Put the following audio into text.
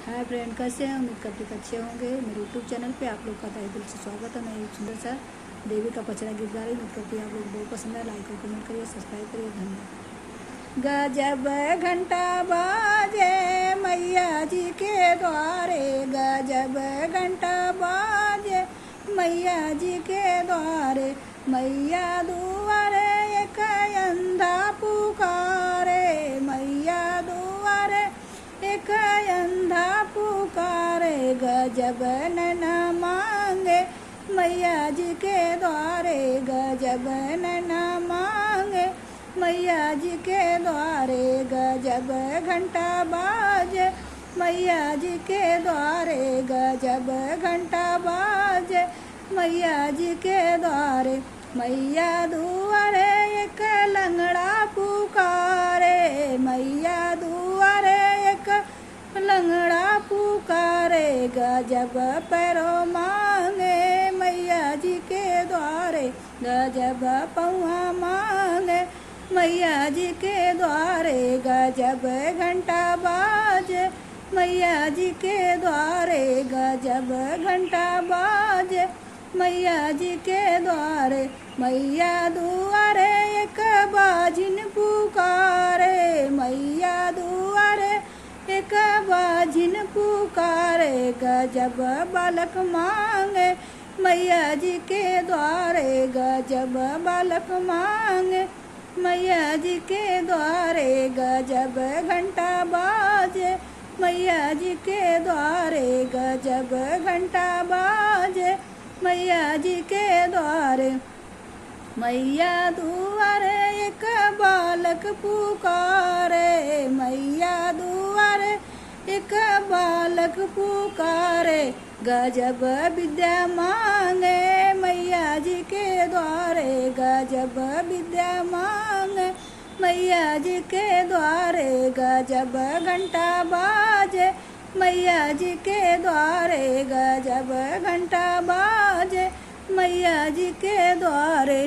Hi friend, कैसे हैं? उम्मीद करते कि अच्छे होंगे। मेरे यूट्यूब चैनल पे आप लोग का तहे दिल से स्वागत है। मैं एक सुंदर सा देवी का पचरा गीत गा रही हूँ। उम्मीद करती है आप लोग बहुत पसंद है। लाइक और कमेंट करिए, सब्सक्राइब करिए। धन्यवाद। गजब घंटा बाजे मैया जी के द्वारे, गजब घंटा बाजे मैया जी के द्वारे, मैया दुआरे एक अंधा पुकारे, मैया दुआरे एक अंधा पुकारे, गजब नैना मांगे मैया जी के द्वारे, गजब नैना मांगे मैया जी के द्वारे, गजब घंटा बाजे मैया जी के द्वारे, गजब घंटा बाजे मैया जी के द्वारे, मैया दुआरे एक लंगड़ा पुकारे, मैया दुआरे एक लंगड़ा पुकारे, गजब पैरों मांगे मैया जी के द्वारे, गजब पौआ मांगे मैया जी के द्वारे, गजब घंटा बाजे मैया जी के द्वारे, गजब घंटा बाजे मैया जी के द्वारे, मैया दुआरे एक बाजिन पुकारे, मैया दुआरे एक बाजिन पुकारे, गजब बालक मांगे मैया जी के द्वारे, गजब बालक मांगे मैया जी के द्वारे, गजब घंटा बाजे मैया जी के द्वारे, गजब घंटा बाजे मैया जी के द्वारे, मैया दुआरे एक बालक पुकारे, मैया दुआरे एक बालक पुकारे, गजब विद्या मांगे मैया जी के द्वारे, गजब विद्या मांगे मैया जी के द्वारे, गजब घंटा बाजे मैया जी के द्वारे, गजब घंटा बाजे मैया जी के द्वारे।